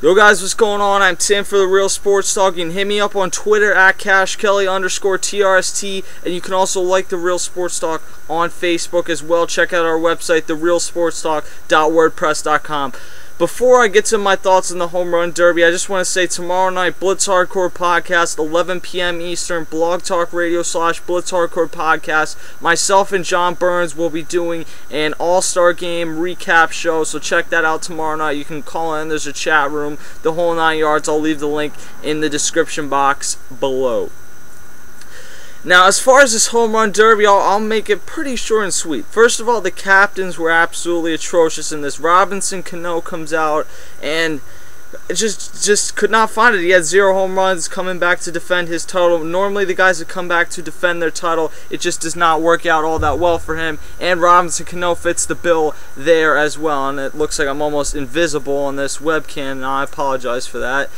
Yo guys, what's going on? I'm Tim for the Real Sports Talk. You can hit me up on Twitter at CashKelly_TRST, and you can also like the Real Sports Talk on Facebook as well. Check out our website, therealsportstalk.wordpress.com. Before I get to my thoughts on the Home Run Derby, I just want to say tomorrow night, Blitz Hardcore Podcast, 11 p.m. Eastern, Blog Talk Radio / Blitz Hardcore Podcast. Myself and John Burns will be doing an All-Star Game recap show, so check that out tomorrow night. You can call in, there's a chat room, the whole 9 yards. I'll leave the link in the description box below. Now, as far as this Home Run Derby, I'll make it pretty short and sweet. First of all, the captains were absolutely atrocious in this. Robinson Cano comes out and just could not find it. He had 0 home runs coming back to defend his title. Normally, the guys that come back to defend their title, it just does not work out all that well for him. And Robinson Cano fits the bill there as well. And it looks like I'm almost invisible on this webcam, and I apologize for that.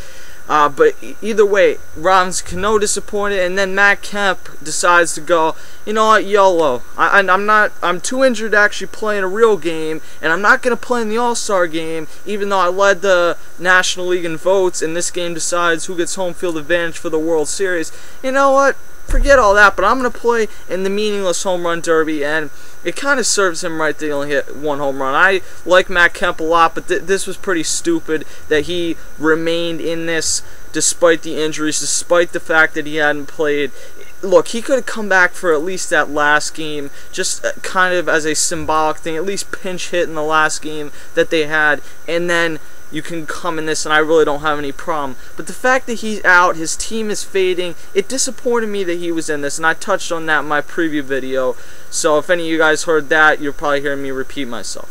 But either way, Robinson Cano disappointed, and then Matt Kemp decides to go, you know what, YOLO. I'm too injured to actually play in a real game, and I'm not going to play in the All-Star game, even though I led the National League in votes, and this game decides who gets home field advantage for the World Series. You know what? Forget all that, but I'm going to play in the meaningless Home Run Derby, and it kind of serves him right that he only hit 1 home run. I like Matt Kemp a lot, but this was pretty stupid that he remained in this despite the injuries, despite the fact that he hadn't played. Look, he could have come back for at least that last game, just kind of as a symbolic thing, at least pinch hit in the last game that they had, and then you can come in this, and I really don't have any problem. But the fact that he's out, his team is fading, it disappointed me that he was in this, and I touched on that in my preview video. So if any of you guys heard that, you're probably hearing me repeat myself.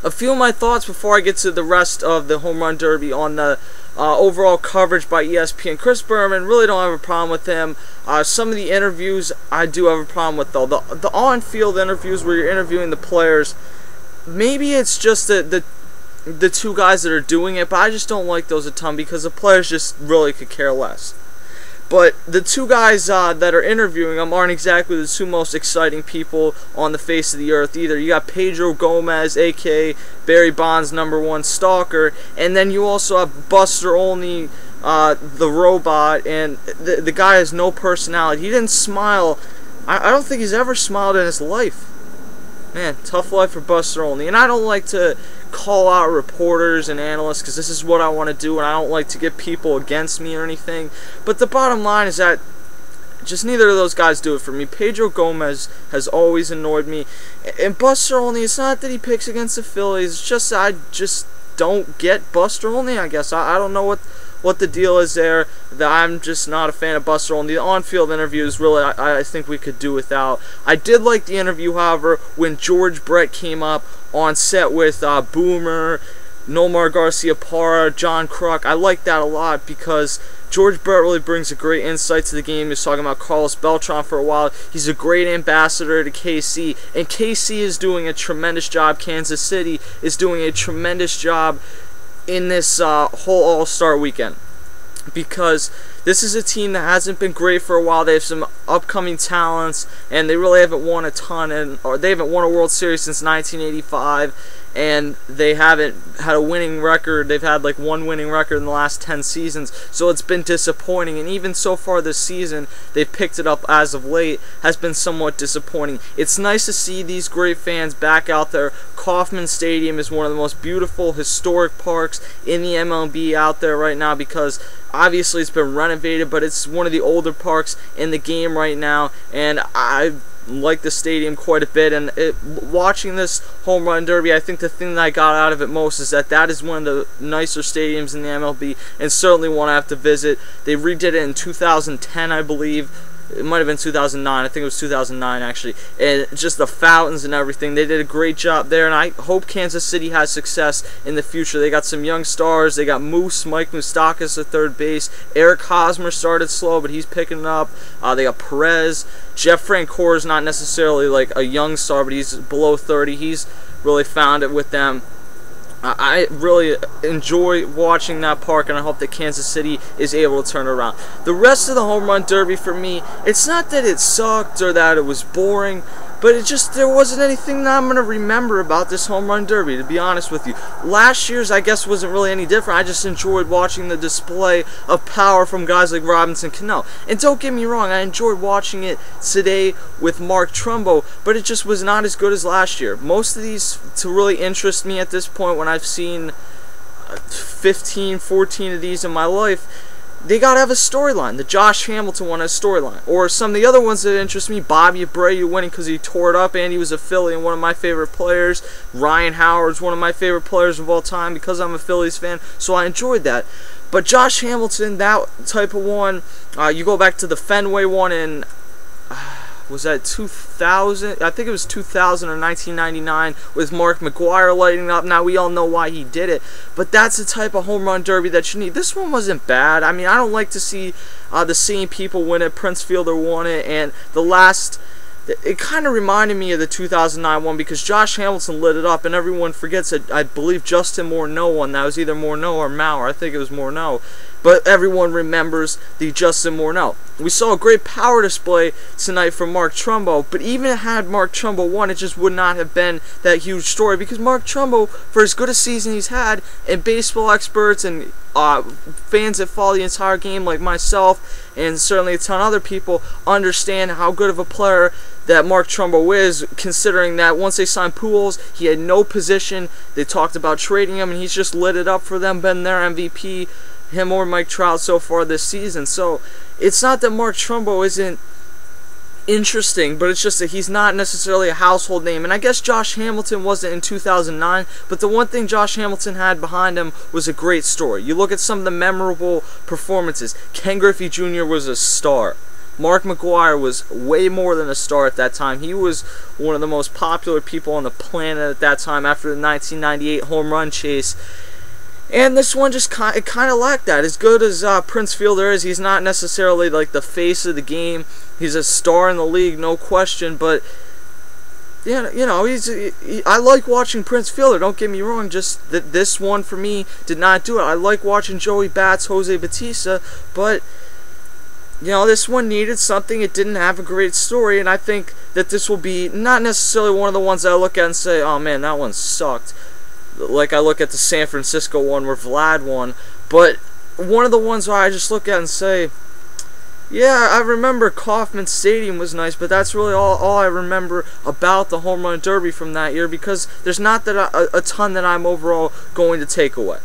A few of my thoughts before I get to the rest of the Home Run Derby on the overall coverage by ESPN. Chris Berman, really don't have a problem with him. Some of the interviews I do have a problem with, though. The on-field interviews where you're interviewing the players, maybe it's just the 2 guys that are doing it, but I just don't like those a ton because the players just really could care less. But the 2 guys that are interviewing them aren't exactly the 2 most exciting people on the face of the earth either. You got Pedro Gomez, a.k.a. Barry Bonds' #1 stalker, and then you also have Buster Olney, the robot, and the guy has no personality. He didn't smile. I don't think he's ever smiled in his life. Man, tough life for Buster Olney. And I don't like to call out reporters and analysts because this is what I want to do, and I don't like to get people against me or anything. But the bottom line is that just neither of those guys do it for me. Pedro Gomez has always annoyed me. And Buster Olney, it's not that he picks against the Phillies. It's just I just don't get Buster Olney, I guess. I don't know what the deal is there, that I'm just not a fan of Buster Olney. The on-field interviews, really, I think we could do without. I did like the interview, however, when George Brett came up on set with Boomer, Nomar Garcia-Parra, John Kruk. I like that a lot because George Brett really brings a great insight to the game. He was talking about Carlos Beltran for a while. He's a great ambassador to KC, and KC is doing a tremendous job. Kansas City is doing a tremendous job in this whole All-Star weekend, because this is a team that hasn't been great for a while. They have some upcoming talents, and they really haven't won a ton, or they haven't won a World Series since 1985, and they haven't had a winning record. They've had like 1 winning record in the last 10 seasons, so it's been disappointing. And even so far this season, they've picked it up as of late, has been somewhat disappointing. It's nice to see these great fans back out there. Kauffman Stadium is one of the most beautiful historic parks in the MLB out there right now, because obviously it's been renovated, but it's one of the older parks in the game right now, and I like the stadium quite a bit. And watching this Home Run Derby, I think the thing that I got out of it most is that is one of the nicer stadiums in the MLB, and certainly one I have to visit. They redid it in 2010, I believe. It might have been 2009. I think it was 2009 actually. And just the fountains and everything, they did a great job there, and I hope Kansas City has success in the future. They got some young stars. They got Mike Moustakas at third base. Eric Hosmer started slow, but he's picking it up. They got Perez. Jeff Francoeur is not necessarily like a young star, but he's below 30. He's really found it with them. I really enjoy watching that park, and I hope that Kansas City is able to turn it around. The rest of the Home Run Derby for me, it's not that it sucked or that it was boring, But there wasn't anything that I'm going to remember about this home run derby, to be honest with you. Last year's, I guess, wasn't really any different. I just enjoyed watching the display of power from guys like Robinson Cano. And don't get me wrong, I enjoyed watching it today with Mark Trumbo, but it just was not as good as last year. Most of these, to really interest me at this point, when I've seen 15, 14 of these in my life, they gotta have a storyline. The Josh Hamilton one has a storyline. Or some of the other ones that interest me, Bobby Abreu winning because he tore it up and he was a Philly and one of my favorite players. Ryan Howard's one of my favorite players of all time because I'm a Phillies fan, so I enjoyed that. But Josh Hamilton, that type of one, you go back to the Fenway one in, was that 2000? I think it was 2000 or 1999 with Mark McGwire lighting up. Now, we all know why he did it, but that's the type of home run derby that you need. This one wasn't bad. I mean, I don't like to see the same people win it. Prince Fielder won it, and the last... It kind of reminded me of the 2009 one because Josh Hamilton lit it up, and everyone forgets that I believe Justin Morneau won. That was either Morneau or Mauer. I think it was Morneau. But everyone remembers the Justin Morneau. We saw a great power display tonight from Mark Trumbo, but even had Mark Trumbo won, it just would not have been that huge story because Mark Trumbo, for as good a season he's had, and baseball experts and fans that follow the entire game like myself and certainly a ton of other people understand how good of a player that Mark Trumbo is, considering that once they signed Pujols, he had no position. They talked about trading him, and he's just lit it up for them, been their MVP, him or Mike Trout so far this season. So it's not that Mark Trumbo isn't interesting, but it's just that he's not necessarily a household name. And I guess Josh Hamilton wasn't in 2009, but the one thing Josh Hamilton had behind him was a great story. You look at some of the memorable performances. Ken Griffey Jr. was a star. Mark McGwire was way more than a star at that time. He was one of the most popular people on the planet at that time after the 1998 home run chase. And this one just kind of lacked that. As good as Prince Fielder is, he's not necessarily like the face of the game. He's a star in the league, no question. But you know, I like watching Prince Fielder. Don't get me wrong. Just that this one for me did not do it. I like watching Joey Bats, Jose Bautista, but you know, this one needed something. It didn't have a great story, and I think that this will be not necessarily one of the ones that I look at and say, oh man, that one sucked. Like I look at the San Francisco one where Vlad won, but one of the ones where I just look at and say, yeah, I remember Kauffman Stadium was nice, but that's really all I remember about the Home Run Derby from that year, because there's not that a ton that I'm overall going to take away.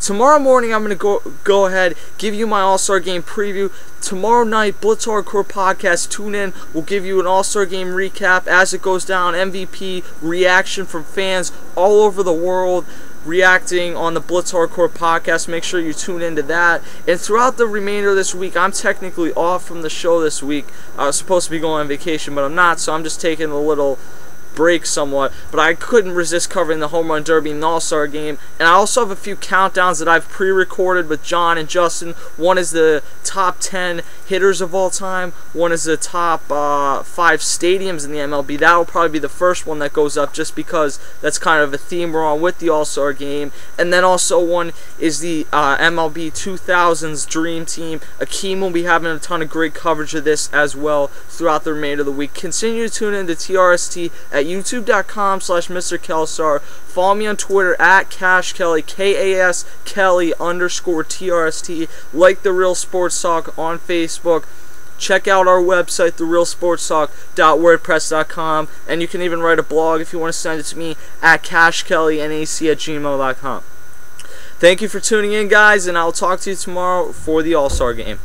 Tomorrow morning, I'm going to go ahead, give you my All-Star Game preview. Tomorrow night, Blitz Hardcore Podcast, tune in. We'll give you an All-Star Game recap as it goes down, MVP, reaction from fans all over the world reacting on the Blitz Hardcore Podcast. Make sure you tune into that. And throughout the remainder of this week, I'm technically off from the show this week. I was supposed to be going on vacation, but I'm not, so I'm just taking a little break somewhat, but I couldn't resist covering the Home Run Derby and the All-Star Game. And I also have a few countdowns that I've pre-recorded with John and Justin. One is the top 10 hitters of all time. One is the top 5 stadiums in the MLB. That will probably be the first one that goes up, just because that's kind of a theme we're on with the All-Star Game. And then also one is the MLB 2000s Dream Team. Akeem will be having a ton of great coverage of this as well throughout the remainder of the week. Continue to tune in to TRST at youtube.com/Mr. Kelstar. Follow me on Twitter at Cash Kelly, KAS Kelly _TRST. Like The Real Sports Talk on Facebook. Check out our website, therealsportstalk.wordpress.com, and you can even write a blog if you want to send it to me at cashkellynac@gmail.com. Thank you for tuning in, guys, and I'll talk to you tomorrow for the All-Star Game.